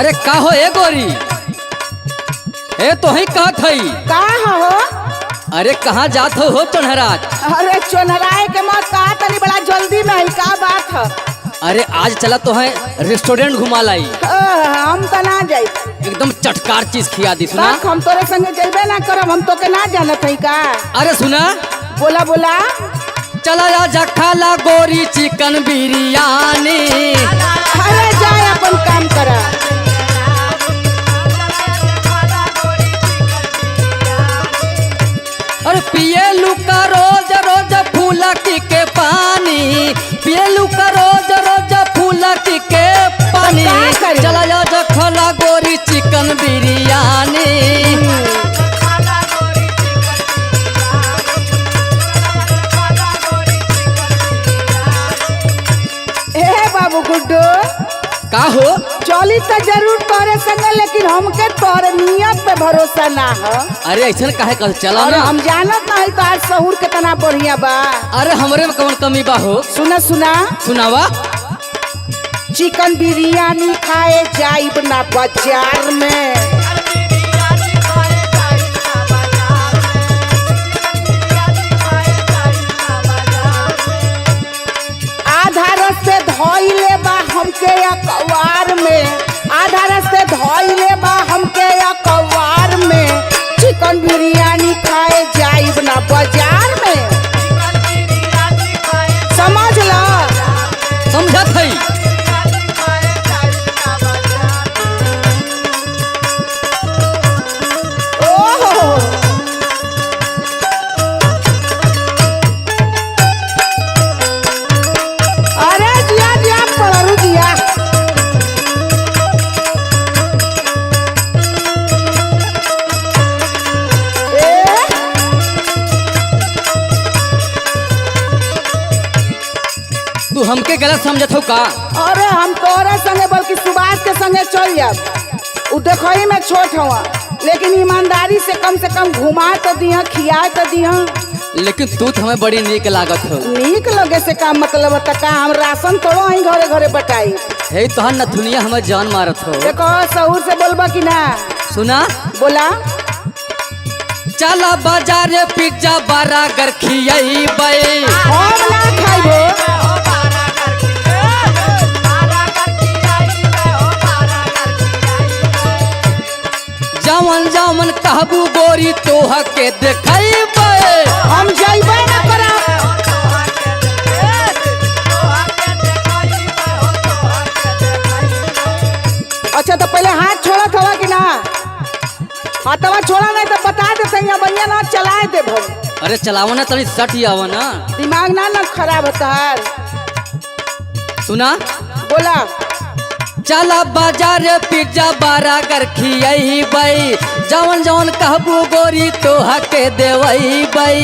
अरे का हो ए गोरी, ए तो ही कहत हई का हो? अरे कहाँ जात हो चोनहराज? अरे चोनहराए के मत कहा तनी बड़ा जल्दी में है, का बात है? अरे आज चला तो है रेस्टोरेंट घुमा लाई, हम तो ना जाई, एकदम चटकार चीज खिया दी। सुना हम तोरे संगे जेबे ना करब, हम तो के ना जानत हई का? अरे सुना, बोला बोला। चला जा खाला गोरी चिकन बिरयानी। अरे जाए अपन काम करा। अरे पिए लुका रोज रोज फूला के पानी, पिए लुका रोज रोज फूला के पानी। चला जा खाला गोरी चिकन बिरयानी। बाबू गुड्डू का हो? चली तो जरूर तोरे संगे, लेकिन हमके तोरे नियत पे भरोसा ना है। अरे ऐसा काहे कर चला ना, हम जानत नहीं तो आज सहूर कितना बढ़िया बा। अरे हमरे में कौन कमी बा हो? सुना सुना सुनावा। चिकन बिरयानी खाए जाइब ना बाजार में, आधा रस्ते धोइले बा हमके अखबार में, आधा रस्ते धोइले बा हमके अखबार में। चिकन बिरयानी खाए जाइब ना बाजार में, समझ लो। समझत हई। अरे जिया जिया पड़ू जिया। तू हमके गलत समझत हो का? अरे हम तोरे संगे बल्कि सुभाष के संगे चल जाब। उ देखई में छोट हवा, लेकिन ईमानदारी से कम घुमा तो दिया, खिया तो दिया। लेकिन तू तो हमें बड़ी नीक लागत हो। नीक लगे से का मतलब है? का हम राशन तोड़ो ही घरे घरे बटाई? हे तोहर नथुनिया हमें जान मारत हो। देखो सहूर से बोलबा कि ना? सुना, बोला। चला बाजार पिज्जा बर्गर खियैबै। हम ना खाइबो। जावन जावन कहबू गोरी तोह के देखैबै। हम जाइबे ना करब। अच्छा तो पहले हाथ छोड़त हवा कि ना? हाथवा छोड़ा नहीं तो बता देते हैं, बढ़िया ना चलाए दे भव। अरे चलावो ना तनी सट आवा ना, दिमाग ना खराब होता है। सुना, बोला। चला बाजार पिज्जा बर्गर खियैबै। जवन जवन कहबू गोरी तोह के देवैबै।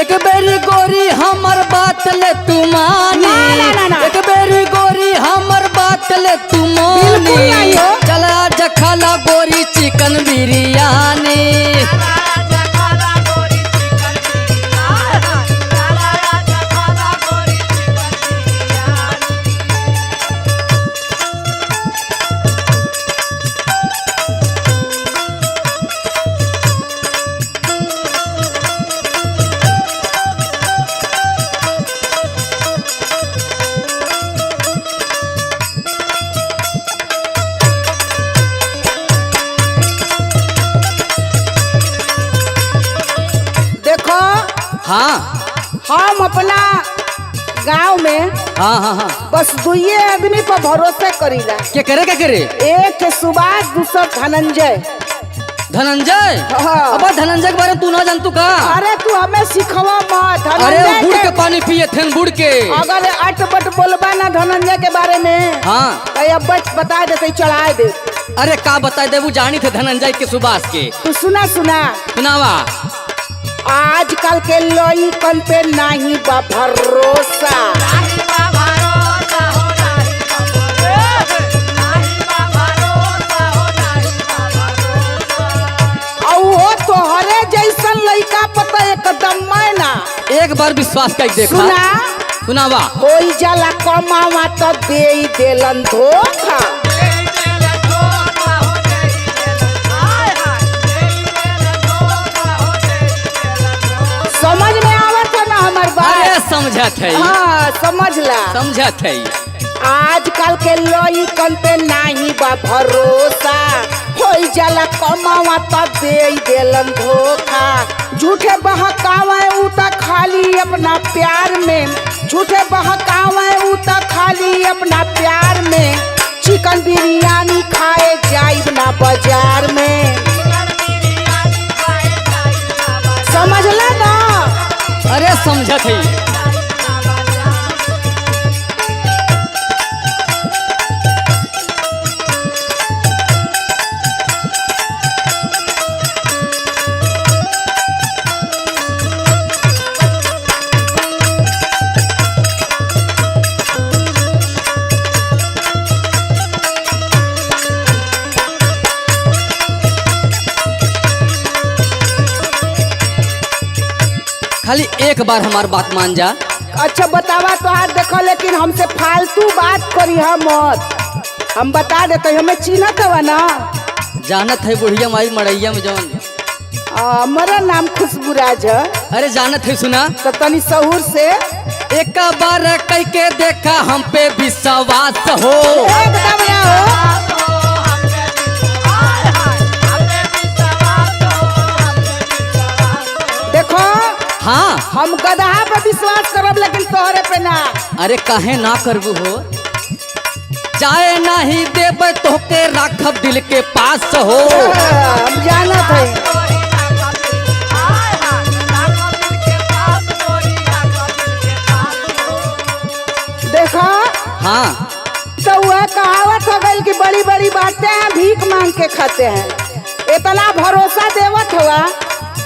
एक बेरी गोरी हमर बात ले तू मानी, एक बेरी गोरी हमर बात ले तू मानी। चला जखाला गोरी चिकन बिरयानी। हाँ, हम अपना गांव में हाँ बस दुइये आदमी पर भरोसा करीला। क्या करे? एक सुभाष, दूसरा धनंजय। धनंजय? हाँ। अब धनंजय के बारे में तू ना जानतू का? अरे तू हमें सिखवा मत। अरे गुड़ के पानी पिए थे, गुड़ के। अगर अट बट बोलबा ना धनंजय के बारे में, हाँ, तो बट बता देते, चढ़ा दे। अरे का बता दे, वो जानी थे धनंजय के सुभाष के। तू सुना। सुनावा। आजकल के लइकन पे नहीं बा भरोसा। औ तोहरे जैसन लइका पता एकदम मैना। एक बार विश्वास कर देखा। सुनावा। होई जाला कमावा तो दे देलन धोखा। समझत है, हाँ समझला। समझत है। आजकल के लइकन पे नाही बा भरोसा, होई जाला कमावा त दे देलन धोखा। झूठे बहकावे उ त खाली अपना प्यार में, झूठे बहकावे उ त खाली अपना प्यार में। चिकन बिरयानी खाए जाइब ना बाजार में, समझला ना? अरे समझत है। खाली एक बार हमार बात मान जा। अच्छा बतावा तो आज देखो, लेकिन हमसे फालतू बात करी मत। हम बता देते हमें चिन्हत हवा ना? जानत है बुढ़िया माई मड़ैया में जवन। हमारा नाम खुशबूराज है। अरे जानत है, सुना तो तनी सहूर से एक बार कह के देखा हम पे विश्वास हो। एकदम ना हो। देखो हाँ हम गदहा पे विश्वास करब, लेकिन तोहरे पे ना। अरे काहे ना करबू हो, जाए नहीं देब तोके राखब दिल के पास हो। हम जानत है। देखो हाँ तो वह कहावत हो गई कि बड़ी बड़ी बातें हैं भीख मांग के खाते हैं। इतना भरोसा देवत हुआ,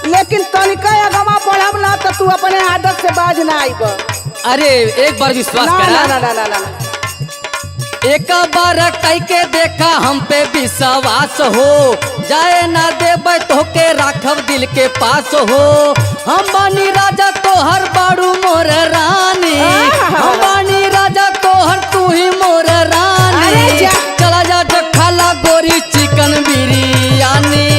लेकिन तनिका अगवा पढ़ब ना तो तू अपने आदत से बाज ना आइब। अरे एक बार विश्वास ना करा। ना ना ना ना ना। एक बार कह के देखा हम पे विश्वास हो, जाए ना देब तोके राखब दिल के पास हो। हम बानी राजा तोहर बाड़ू मोर रानी, हम बानी राजा तोहर तू ही मोर रानी। अरे जा। चला जा जो खाला गोरी चिकन बिरयानी।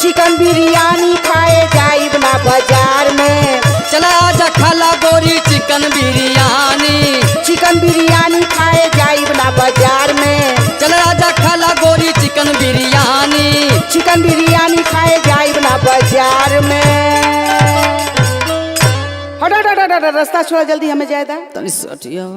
चिकन बिरयानी खाए जाइब ना बाजार में। चला जा खाला गोरी चिकन बिरयानी। चिकन बिरयानी खाए जाइब ना बाजार में। चला जा खाला गोरी चिकन बिरयानी। चिकन बिरयानी खाए जाइब ना बाजार में। हट हट हट हट, रास्ता छोड़ा, जल्दी हमें जाए। तनी सटिया।